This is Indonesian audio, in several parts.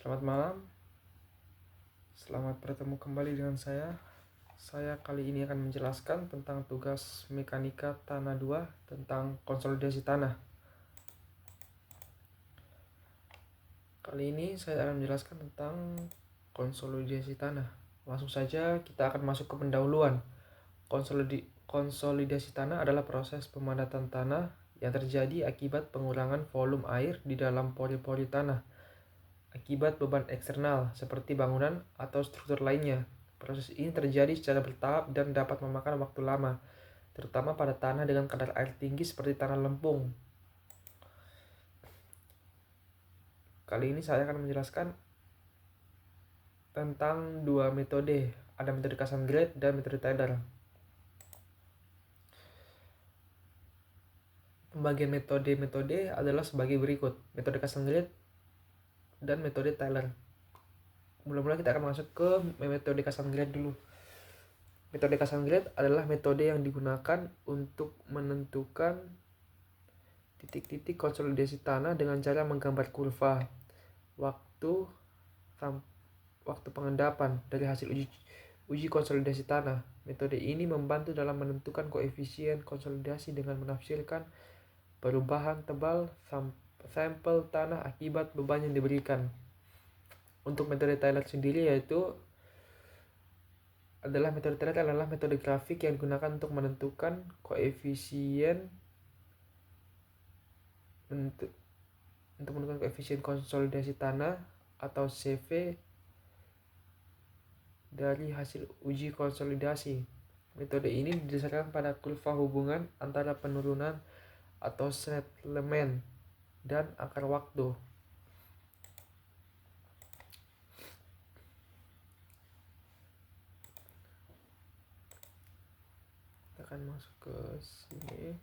Selamat malam, selamat bertemu kembali dengan saya. Saya kali ini akan menjelaskan tentang tugas mekanika tanah 2 tentang konsolidasi tanah. Kali ini saya akan menjelaskan tentang konsolidasi tanah. Langsung saja kita akan masuk ke pendahuluan. Konsolidasi tanah adalah proses pemadatan tanah yang terjadi akibat pengurangan volume air di dalam pori-pori tanah akibat beban eksternal seperti bangunan atau struktur lainnya. Proses ini terjadi secara bertahap dan dapat memakan waktu lama, terutama pada tanah dengan kadar air tinggi seperti tanah lempung. Kali ini saya akan menjelaskan tentang dua metode. Ada metode Cassagrande dan metode Taylor. Pembagian metode adalah sebagai berikut: metode Cassagrande dan metode Taylor. Mula-mula kita akan masuk ke metode Cassagrande dulu. Metode Cassagrande adalah metode yang digunakan untuk menentukan titik-titik konsolidasi tanah dengan cara menggambar kurva waktu pengendapan dari hasil uji konsolidasi tanah. Metode ini membantu dalam menentukan koefisien konsolidasi dengan menafsirkan perubahan tebal sampel tanah akibat beban yang diberikan. Untuk metode Taylor sendiri metode Taylor adalah metode grafik yang digunakan untuk menentukan koefisien konsolidasi tanah atau CV dari hasil uji konsolidasi. Metode ini didasarkan pada kurva hubungan antara penurunan atau settlement dan akar waktu. Kita akan masuk ke sini.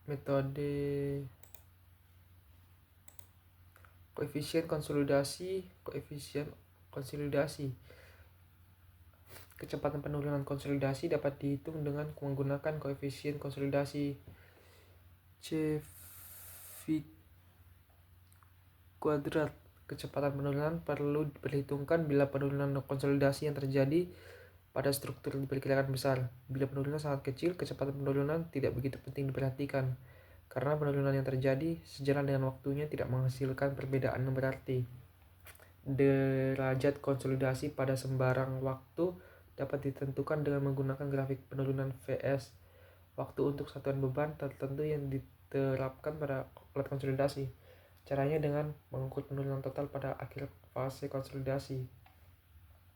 Metode koefisien konsolidasi. Kecepatan penurunan konsolidasi dapat dihitung dengan menggunakan koefisien konsolidasi CV². Kecepatan penurunan perlu diperhitungkan bila penurunan konsolidasi yang terjadi pada struktur diperkirakan besar. Bila penurunan sangat kecil, kecepatan penurunan tidak begitu penting diperhatikan, karena penurunan yang terjadi sejalan dengan waktunya tidak menghasilkan perbedaan yang berarti. Derajat konsolidasi pada sembarang waktu dapat ditentukan dengan menggunakan grafik penurunan Vs, waktu untuk satuan beban tertentu yang diterapkan pada alat konsolidasi. Caranya dengan mengukur penurunan total pada akhir fase konsolidasi.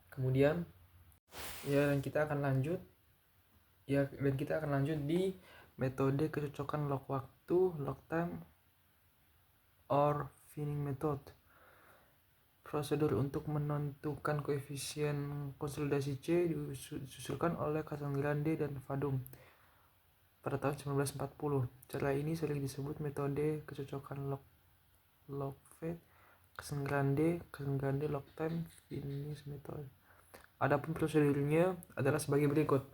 Kemudian dan kita akan lanjut di metode kecocokan log waktu, log time, or Vining method. Prosedur untuk menentukan koefisien konsolidasi C disusulkan oleh Cassagrande dan Vadum pada tahun 1940. Cara ini sering disebut metode kecocokan log V, Cassagrande log time, Vining method. Adapun prosedurnya adalah sebagai berikut.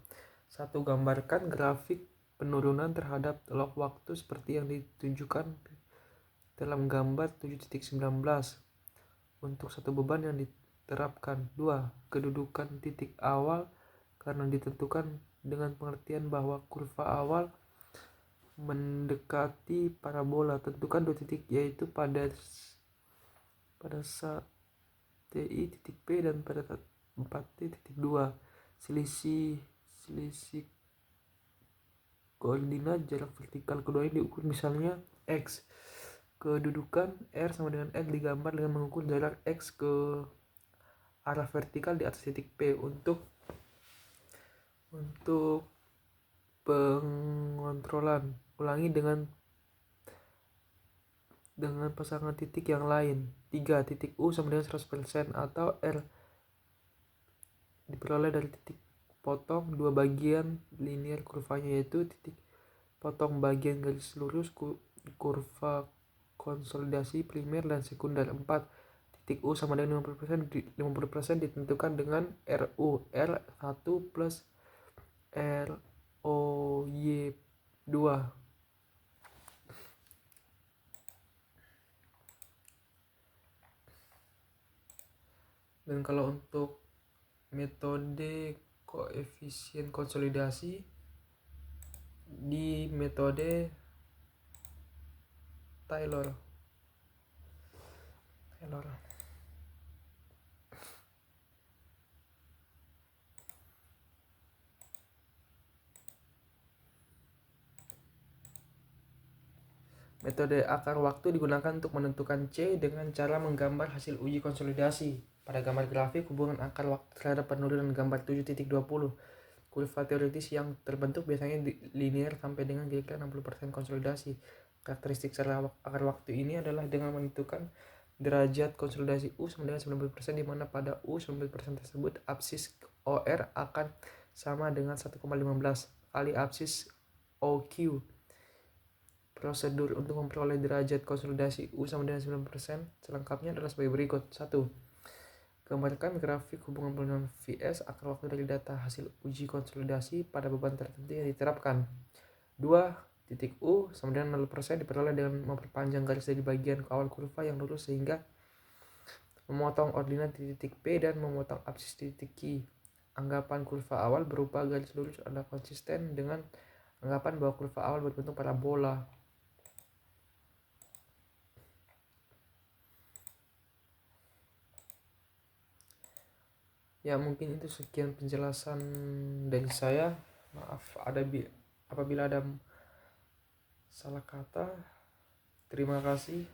1. Gambarkan grafik penurunan terhadap log waktu seperti yang ditunjukkan dalam gambar 7.19 untuk satu beban yang diterapkan. 2. Kedudukan titik awal karena ditentukan dengan pengertian bahwa kurva awal mendekati parabola. Tentukan dua titik, yaitu pada saat TI titik P dan pada 4T.2. Selisih koordinat jarak vertikal keduanya diukur, misalnya X. Kedudukan R sama dengan X digambar dengan mengukur jarak X ke arah vertikal di atas titik P. Untuk pengontrolan, ulangi dengan pasangan titik yang lain. 3. Titik U sama dengan 100% atau R diperoleh dari titik potong dua bagian linear kurvanya, yaitu titik potong bagian garis lurus kurva konsolidasi primer dan sekunder. 4. titik U sama dengan 50% ditentukan dengan RU R1 plus ROY2. Dan kalau untuk metode koefisien konsolidasi di metode Taylor. Metode akar waktu digunakan untuk menentukan C dengan cara menggambar hasil uji konsolidasi. Pada gambar grafik, hubungan akar waktu terhadap penurunan gambar 7.20. Kurva teoritis yang terbentuk biasanya linear sampai dengan kira-kira 60% konsolidasi. Karakteristik akar waktu ini adalah dengan menentukan derajat konsolidasi U sama dengan 90%, di mana pada U 90% tersebut absis OR akan sama dengan 1,15 kali absis OQ. Prosedur untuk memperoleh derajat konsolidasi U sama dengan 90% selengkapnya adalah sebagai berikut. 1. Gambarkan grafik hubungan polinom Vs akar waktu dari data hasil uji konsolidasi pada beban tertentu yang diterapkan. 2. Titik U sama dengan 0% diperoleh dengan memperpanjang garis dari bagian awal kurva yang lurus sehingga memotong ordinat di titik P dan memotong absis di titik Q. Anggapan kurva awal berupa garis lurus adalah konsisten dengan anggapan bahwa kurva awal berbentuk parabola. Ya, mungkin itu sekian penjelasan dari saya. Maaf apabila ada salah kata. Terima kasih.